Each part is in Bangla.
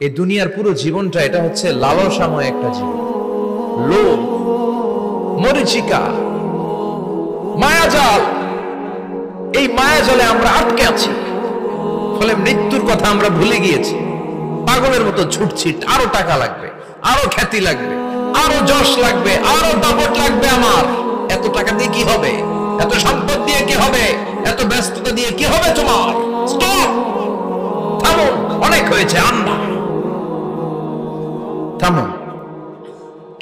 এই দুনিয়ার পুরো জীবনটা এটা হচ্ছে লালসাময় একটা জীবন, লোভ, মরিচিকা, মায়াজাল। এই মায়াজালে আমরা আটকে আছি, ফলে মৃত্যুর কথা আমরা ভুলে গিয়েছি। পাগলের মতো ছুটছি, আরো টাকা লাগবে, আরো খ্যাতি লাগবে, আরো যশ লাগবে, আরো দাপট লাগবে। আমার এত টাকা দিয়ে কি হবে? এত সম্পদ দিয়ে কি হবে? এত ব্যস্ততা দিয়ে কি হবে? তোমার স্টপ, থামুন, অনেক হয়েছে। আন্না, থামুন,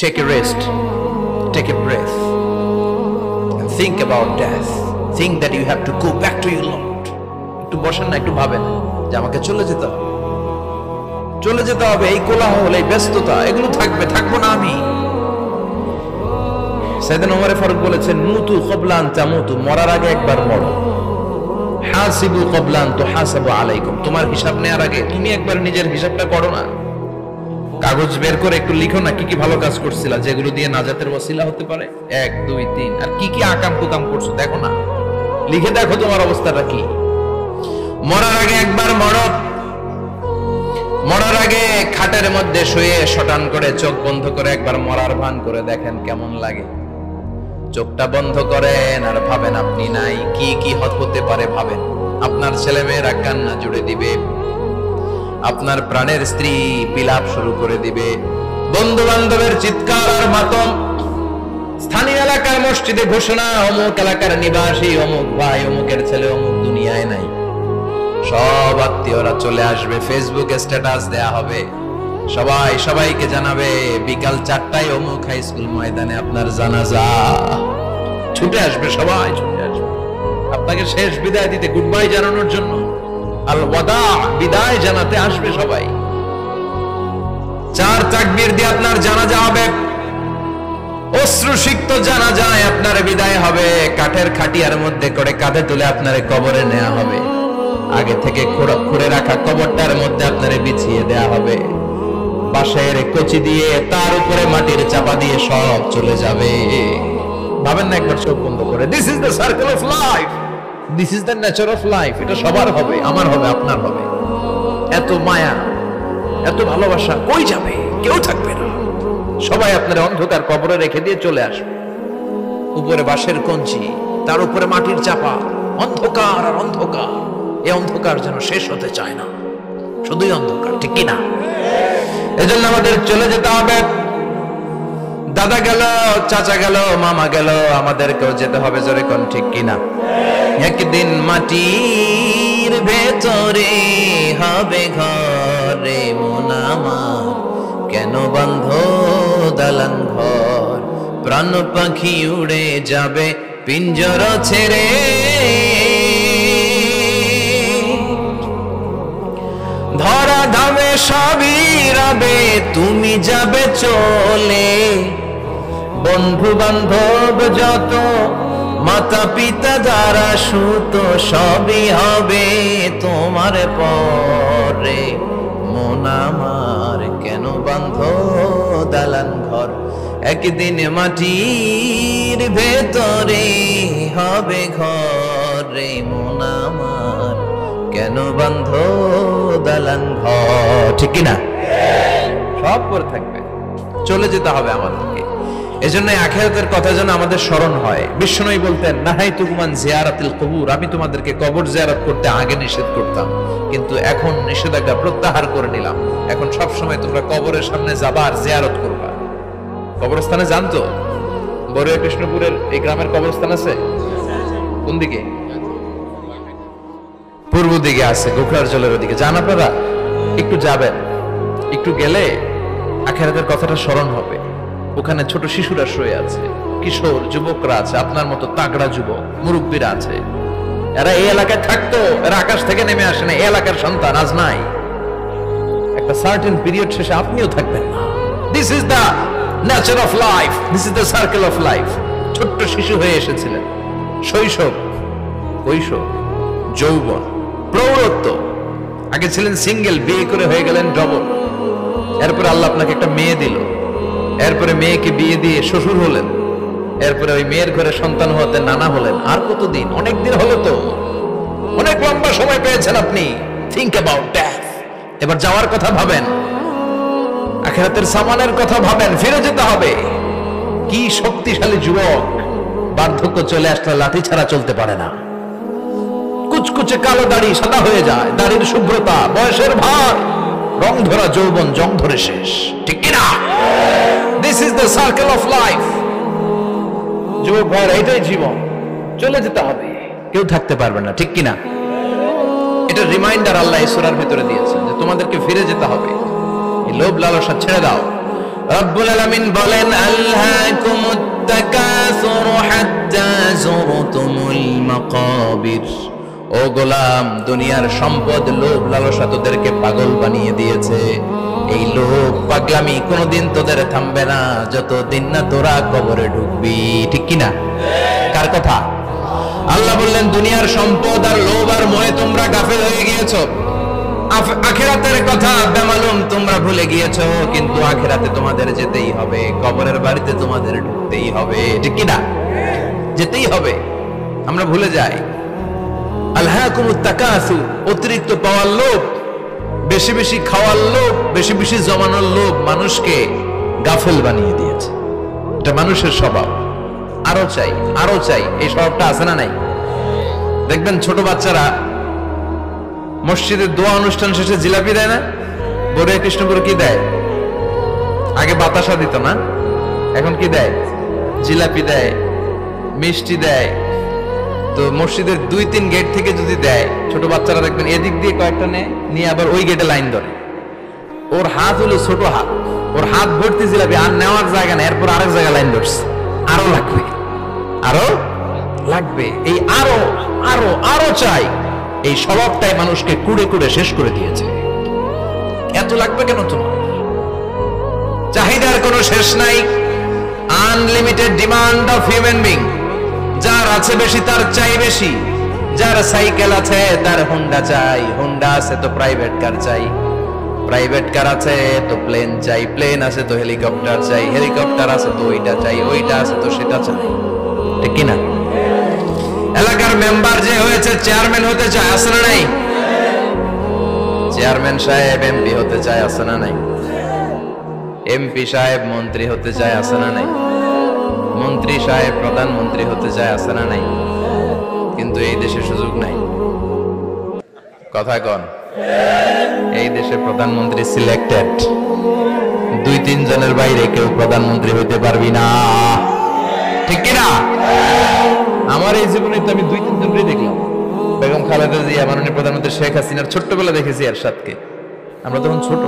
take a rest, take a breath and think about death. Think that you have to go back to your Lord. একটু বসেন না, একটু ভাবেন যে আমাকে চলে যেতে হবে, চলে যেতে হবে। এই কোলাহল, এই ব্যস্ততা, এগুলো থাকবে, থাকবো না আমি। সাইয়েদনা ওমর ফারুক বলেছেন, মুতু ক্বাবলা আন তামুতু, মরার আগে একবার মরো। হাসিবু ক্বাবলা আন তুহাসাবু আলাইকুম, তোমার হিসাব নেওয়ার আগে তুমি একবার নিজের হিসাবটা করো না। কাগজ বের করে একটু লিখো না কি কি ভালো কাজ করছিলা, যেগুলো দিয়ে নাজাতের ওসিলা হতে পারে। 1 2 3, আর কি কি আকাম কুকাম করছো দেখো না, লিখে দেখো তোমার অবস্থাটা কি। মরার আগে একবার মরো। মরার আগে খাটের মধ্যে শুয়ে শটান করে চোখ বন্ধ করে একবার মরার ভান করে দেখেন কেমন লাগে। চোখটা বন্ধ করেন আর ভাবেন আপনি নাই, কি কি হতে পারে ভাবেন। আপনার ছেলে মেয়েরা কান্না জুড়ে দিবে, আপনার প্রাণের স্ত্রী বিলাপ শুরু করে দিবে, বন্ধু বান্ধবের চিৎকার আর মাতম, স্থানীয় এলাকার মসজিদে ঘোষণা, অমুক এলাকার নিবাসী অমুক ভাই অমুকের ছেলে অমুক দুনিয়ায় নাই। সব আত্মীয়রা চলে আসবে, ফেসবুকে স্ট্যাটাস দেয়া হবে, সবাই সবাইকে জানাবে বিকাল 4টায় অমুক হাই স্কুল ময়দানে আপনার জানাজা। ছুটে আসবে, সবাই ছুটে আসবে আপনাকে শেষ বিদায় দিতে, গুড বাই জানানোর জন্য, আল ওয়াদা, বিদায় জানাতে আসবে সবাই। 4 তাকবীর দিয়ে আপনার জানাজা হবে, অশ্রুসিক্ত জানাজায় আপনার বিদায় হবে। কাঠের খাটিয়ার মধ্যে করে কাঁধে তুলে আপনার কবরে নেওয়া হবে। আগে থেকে খুঁড়ে রাখা কবরটার মধ্যে আপনারে বিছিয়ে দেয়া হবে। বাঁশের কচি দিয়ে তার উপরে মাটির চাপা দিয়ে সব চলে যাবে। ভাবেন না একবার চোখ বন্ধ করে, this is the circle of life, this is the nature of life. এটা সবার হবে, আমার হবে, আপনার হবে। এত মায়া, এত ভালোবাসা কই যাবে? কেউ থাকবে না, সবাই আপনার অন্ধকার কবরে রেখে দিয়ে চলে আসবে। উপরে বাঁশের কঞ্চি, তার উপরে মাটির চাপা, অন্ধকার আর অন্ধকার। এই অন্ধকার যেন শেষ হতে চায় না, শুধুই অন্ধকার, ঠিক কিনা? এজন্য আমাদের চলে যেতে হবে। দাদা গেল, চাচা গেল, মামা গেল, আমাদেরকেও যেতে হবে, জোরে কোন ঠিক কিনা? একদিন মাটির ভেতরে হবে ঘরে মন আমার, কেন বন্ধ দালান ঘর, প্রাণ পাখি উড়ে যাবে পিঞ্জর ছেড়ে। ধরা ধামে সবই রবে, তুমি যাবে চলে। বন্ধু বান্ধব যত, মাতা পিতা যারা সুত, সবই হবে তোমার পরে। মন আমার কেন বন্ধ দালান ঘর, একদিন মাটির ভেতরে হবে ঘরে মন আমার, কেন বন্ধ দালান ঘর, ঠিক কিনা? সব পরে থাকবে, চলে যেতে হবে আমাদেরকে। এজন্য আখিরাতের কথা যেন আমাদের স্মরণ হয়। বিশ্বনবী বলতেন, নাহাইতুকুম আন জিয়ারাতিল কুবুর, আমি তোমাদেরকে কবর জিয়ারত করতে আগে নিষেধ করতাম, কিন্তু এখন নিষেধাজ্ঞা প্রত্যাহার করে নিলাম। এখন সব সময় তোমরা কবরের সামনে যাবা আর জিয়ারত করবা। কবরস্থানে জানতো বড়ুয়া কৃষ্ণপুরের এই গ্রামের কবরস্থান আছে কোন দিকে? পূর্ব দিকে আছে, গোখরার জলের ওদিকে। যান আপনারা, একটু যাবেন, একটু গেলে আখিরাতের কথাটা স্মরণ হবে। ওখানে ছোট শিশুরা শুয়ে আছে, কিশোর যুবকরা আছে, আপনার মতো তাগড়া যুবক মুরব্বীরা আছে। এরা এই এলাকায় থাকতো, এরা আকাশ থেকে নেমে আসে না, এই এলাকার সন্তান আজ নাই। একটা সার্টেন পিরিয়ড শেষে আপনিও থাকবেন না। This is the nature of life, this is the circle of life. ছোট্ট শিশু হয়ে এসেছিলেন, শৈশব, কৈশোর, যৌবন, প্রৌঢ়ত্ব। আগে ছিলেন সিঙ্গেল, বিয়ে করে হয়ে গেলেন ডবল। এরপরে আল্লাহ আপনাকে একটা মেয়ে দিল, এরপরে মেয়েকে বিয়ে দিয়ে শ্বশুর হলেন, এরপরে ওই মেয়ের ঘরে সন্তান হতে নানা হলেন। আর কতদিন? অনেক দিন হলো তো, অনেক লম্বা সময় পেয়েছেন আপনি। থিংক অ্যাবাউট ডেথ, এবার যাওয়ার কথা ভাবেন, আখিরাতের সামানের কথা ভাবেন, ফিরে যেতে হবে। কি শক্তিশালী যুবক, বার্ধক্য চলে আসলে লাঠি ছাড়া চলতে পারে না। কুচকুচে কালো দাড়ি সাদা হয়ে যায়, দাড়ির শুভ্রতা, বয়সের ভার, রং ধরা যৌবন জং ধরে শেষ, ঠিক কিনা? This is the circle of life. যুবক ভাইরা, এটাই জীবন, চলে যেতে হবে, কেউ থাকতে পারবে না, ঠিক কিনা? এটা রিমাইন্ডার আল্লাহ এই সূরার ভিতরে দিয়েছেন যে তোমাদেরকে ফিরে যেতে হবে, এই লোভ লালসা ছেড়ে দাও। রব্বুল আলামিন বলেন, আলহাকুমুত তাকাসুর হাত্তা যুরতুমুল মাকাবির। ও গোলাম, দুনিয়ার সম্পদ, লোভ লালসা তোদেরকে পাগল বানিয়ে দিয়েছে। এই লোভ পাগলামি কোনোদিন তোদের থামবে না যতদিন না তোরা কবরে ঢুকবি, ঠিক কিনা? কার কথা? আল্লাহ বললেন, দুনিয়ার সম্পদ আর লোভ আর মোহে তোমরা গাফেল হয়ে গিয়েছো। আখিরাতের কথা বেমালুম তোমরা ভুলে গিয়েছো, কিন্তু আখিরাতে তোমাদের যেতেই হবে, কবরের বাড়িতে তোমাদের ঢুকতেই হবে, ঠিক কিনা? যেতেই হবে। আমরা ভুলে যাই। আলহাকুমুত তাকাসুর, অতিরিক্ত পাওয়ার লোভ, বেশি বেশি খাওয়ার লোভ, বেশি বেশি জমানোর লোভ মানুষকে গাফেল বানিয়ে দিয়েছে। এটা মানুষের স্বভাব। আরো চাই, আরো চাই, এই স্বভাবটা আছে না নাই? দেখবেন ছোট বাচ্চারা মসজিদের দোয়া অনুষ্ঠান শেষে জিলাপি দেয় না? বড়ে কৃষ্ণপুর কি দেয়? আগে বাতাসা দিত না, এখন কি দেয়? জিলাপি দেয়, মিষ্টি দেয়। তো মসজিদের 2-3 গেট থেকে যদি দেয়, ছোট বাচ্চারা দেখবেন এদিক দিয়ে কয়েকটা নিয়ে আবার ওই গেটে লাইন ধরে। ওর হাত হলো ছোট হাত, ওর হাত ভর্তি জিলাপি, আর নেওয়ার জায়গা নেই, এরপর আরেক জায়গায় লাইন ধরছে, আরো লাগবে, আরো লাগবে, এই আরো আরো আরো চাই। এই স্বভাবটাই মানুষকে কুড়ে কুড়ে শেষ করে দিয়েছে। এত লাগবে কেন তোমার? চাহিদার কোনো শেষ নাই। Unlimited demand of human being. যার আছে বেশি তার চাই বেশি। যার সাইকেল আছে তার হোন্ডা চাই, হোন্ডা আছে তো প্রাইভেট কার চাই, প্রাইভেট কার আছে তো প্লেন চাই, প্লেন আছে তো হেলিকপ্টার চাই, হেলিকপ্টার আছে তো ওইটা চাই, ওইটা আছে তো সেটা চাই, ঠিক কিনা? এলাকার মেম্বার যে হয়েছে চেয়ারম্যান হতে চায়, আছে না নাই? চেয়ারম্যান সাহেব এমপি হতে চায়, আছে না নাই? এমপি সাহেব মন্ত্রী হতে চায়, আছে না নাই? মন্ত্রী সাহেব প্রধানমন্ত্রী হতে চায়, আছে না নাই? কিন্তু এই দেশে সুযোগ নাই। কথা কন, এই দেশে প্রধানমন্ত্রী সিলেক্টেড। 2-3 জনের বাইরে কেউ প্রধানমন্ত্রী হইতে পারবি না, ঠিক কিনা? আমার এই জীবনে তো আমি 2-3 জনকেই দেখলাম। বেগম খালেদা জিয়া, মাননীয় প্রধানমন্ত্রী শেখ হাসিনার ছোট্টবেলা দেখেছি এরশাদকে, আমরা তখন ছোট।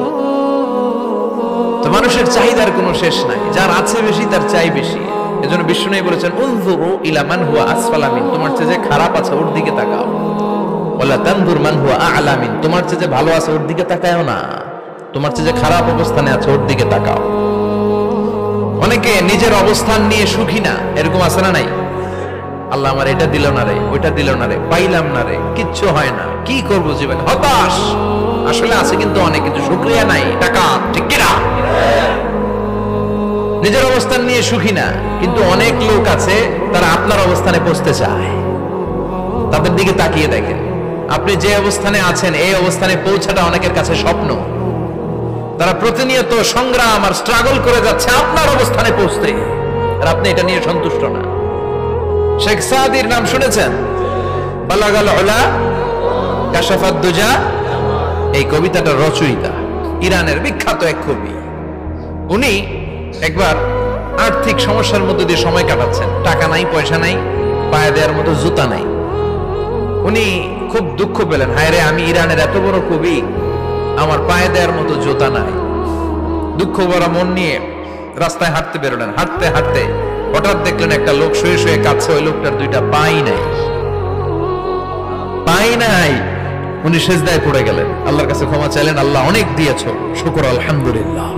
তো মানুষের চাহিদার কোনো শেষ নাই, যার আছে বেশি তার চাই বেশি। এজন্য বিষ্ণু বলেছেন, উনজুরু ইলা মান হুয়া আসফালা মিন, তোমার চেয়ে যে খারাপ আছে ওর দিকে তাকাও। ওয়ালা তানজুর মান হুয়া আ'লা মিন, তোমার চেয়ে যে ভালো আছে ওর দিকে তাকায়ও না, তোমার চেয়ে যে খারাপ অবস্থানে আছে ওর দিকে তাকাও। অনেকে নিজের অবস্থান নিয়ে সুখী না, এরকম আছে না নাই? আল্লাহ আমার এটা দিল না রে, ওইটা দিল না রে, পাইলাম না রে, কিচ্ছু হয় না, কি করবো জীবনে, হতাশ। আসলে আছে কিন্তু অনেক কিছু, শুকরিয়া নাই, টাকা, ঠিক কিনা? নিজের অবস্থান নিয়ে সুখী না, কিন্তু অনেক লোক আছে তারা আপনার অবস্থানে পৌঁছতে চায়। তাদের দিকে তাকিয়ে দেখেন, আপনি যে অবস্থানে আছেন এই অবস্থানে পৌঁছাটা অনেকের কাছে স্বপ্ন। তারা প্রতিনিয়ত সংগ্রাম আর স্ট্রাগল করে যাচ্ছে আপনার অবস্থানে পৌঁছতে, আর আপনি এটা নিয়ে সন্তুষ্ট না। শেখ সাদির নাম শুনেছেন? বালাগাল উলা কাশাফাত দুজা, এই কবিতাটা রচয়িতা, ইরানের বিখ্যাত এক কবি। উনি একবার আর্থিক সমস্যার মধ্যে দিয়ে সময় কাটাচ্ছেন, টাকা নাই, পয়সা নাই, পায়ে দেওয়ার মতো জুতা নাই। উনি খুব দুঃখ পেলেন, হায় রে, আমি ইরানের এত বড় কবি, আমার পায়ে দেওয়ার মতো জুতা নাই। দুঃখ ভরা মন নিয়ে রাস্তায় হাঁটতে বেরোলেন। হাঁটতে হাঁটতে হঠাৎ দেখলেন একটা লোক শুয়ে শুয়ে কাঁদছে, ওই লোকটার 2টা পাই নাই, পাই নাই। উনি সেজদায় পড়ে গেলেন, আল্লাহর কাছে ক্ষমা চাইলেন, আল্লাহ অনেক দিয়েছো, শুকর আলহামদুলিল্লাহ।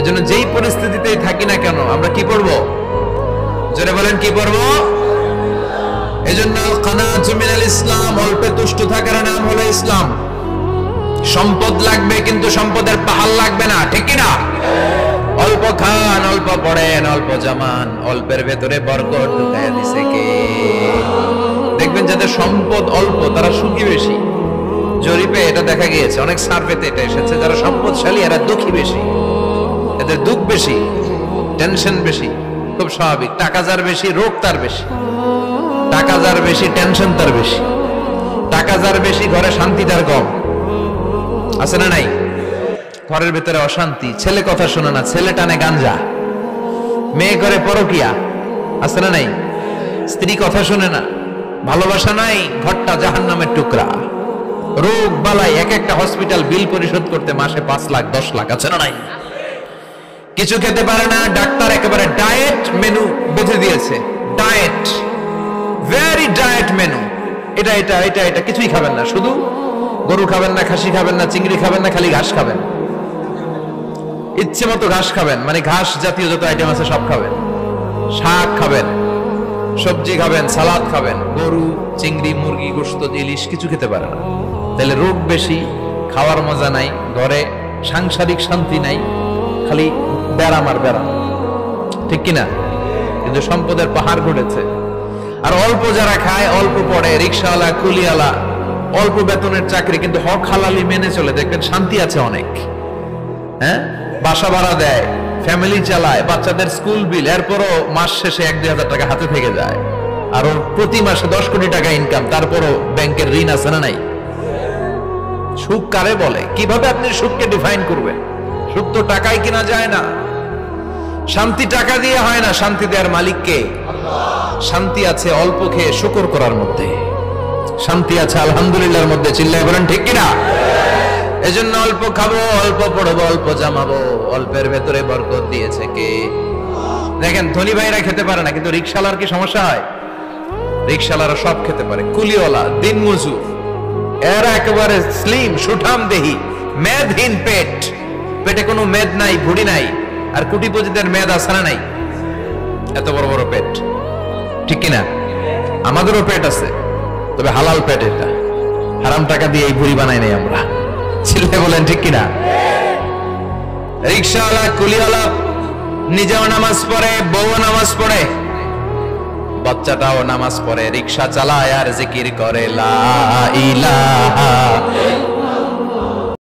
এজন্য যেই পরিস্থিতিতেই থাকি না কেন আমরা কি পড়বো? জোরে বলেন, কি পড়বো? এজন্য কানাতু মিনাল ইসলাম, অল্পে তুষ্ট থাকার নাম হলো ইসলাম। সম্পদ লাগবে কিন্তু সম্পদের পাহাড় লাগবে না, ঠিক কিনা? অল্প খান, অল্প পড়েন, অল্প জামান, অল্পের ভেতরে বরকত ঢুকাইয়া দিছে কে? দেখবেন যাদের সম্পদ অল্প তারা সুখী বেশি। জরিপে এটা দেখা গিয়েছে, অনেক সার্ভেতে এটা এসেছে, যারা সম্পদশালী এরা দুঃখী বেশি, এদের দুঃখ বেশি, টেনশন বেশি। খুব স্বাভাবিক, টাকা যার বেশি রোগ তার বেশি, টাকা যার বেশি টেনশন তার বেশি, টাকা যার বেশি ঘরে শান্তি তার কম। আছে না নাই? ঘরের ভেতরে অশান্তি, ছেলে কথা শোনে না, ছেলে টানে গাঞ্জা, মেয়ে করে পরকিয়া। আছে না নাই? স্ত্রী কথা শুনে না, ভালোবাসা নাই, ঘরটা জাহান্নামের টুকরা। রোগ বালাই, এক একটা হসপিটাল বিল পরিশোধ করতে মাসে 5 লাখ 10 লাখ। আছে না নাই? কিছু খেতে পারে না, ডাক্তার একেবারে ডায়েট মেনু বেঁধে দিয়েছে। Diet, very diet menu. এটা এটা এটা এটা কিছুই খাবেন না, শুধু গরু খাবেন না, খাসি খাবেন না, চিংড়ি খাবেন না, খালি ঘাস খাবেন। ইচ্ছে মতো ঘাস খাবেন, মানে ঘাস জাতীয় যত আইটেম আছে সব খাবেন। শাক খাবেন, সবজি খাবেন, সালাদ খাবেন। গরু, চিংড়ি, মুরগি, গোশত, ইলিশ কিছু খেতে পারে না। তাহলে রোগ বেশি, খাওয়ার মজা নাই, ঘরে সাংসারিক শান্তি নাই, খালি ব্যারাম আর ব্যারাম। ঠিক কিনা? কিন্তু সম্পদের পাহাড় ঘটেছে। আর অল্প যারা খায়, অল্প পড়ে, রিক্সাওয়ালা, কুলিওয়ালা, অল্প বেতনের চাকরি, কিন্তু হক হালালি মেনে চলে, দেখবেন শান্তি আছে অনেক। হ্যাঁ, বাসা ভাড়া দেয়, ফ্যামিলি চালায়, বাচ্চাদের স্কুল বিল, এরপরও মাস শেষে 1-2 হাজার টাকা হাতে থেকে যায়। আর ওর প্রতি মাসে 10 কোটি টাকা ইনকাম, তারপরও ব্যাংকের ঋণ আছে না নাই? সুখ কারে বলে? কিভাবে আপনি সুখকে ডিফাইন করবেন? সুখ তো টাকায় কিনা যায় না। শান্তি টাকা দিয়ে হয় না, শান্তি দেওয়ার মালিক কে? শান্তি আছে অল্প খেয়ে শুকর করার মধ্যে, শান্তি আছে আলহামদুলিল্লাহর মধ্যে। চিল্লায় বলেন ঠিক কিনা? এজন্য অল্প খাবো, অল্প পড়বো, অল্প জামাবো, অল্পের ভেতরে বরকত দিয়েছে কে? দেখেন, ধনী ভাইরা খেতে পারে না, কিন্তু রিকশালার কি সমস্যা হয়? রিকশালারা সব খেতে পারে। কুলিওয়ালা, দিন মজুর, এরা একেবারে স্লিম, সুঠাম দেহি, মেদহীন পেট, পেটে কোনো মেদ নাই, ভুড়ি নাই। আর কোটিপতিদের মেদ আছে না নাই? এত বড় বড় পেট। ঠিক কিনা? আমাদেরও পেট আছে, তবে হালাল পেট। এটা হারাম টাকা দিয়ে এই ভুড়ি বানাই নাই আমরা। ছেলে বলেন ঠিক কিনা? রিকশাওয়ালা, কুলিওয়ালা নিজেও নামাজ পড়ে, বউ নামাজ পড়ে, বাচ্চাটাও নামাজ পড়ে, রিকশা চালায় আর জিকির করে লা ইলাহা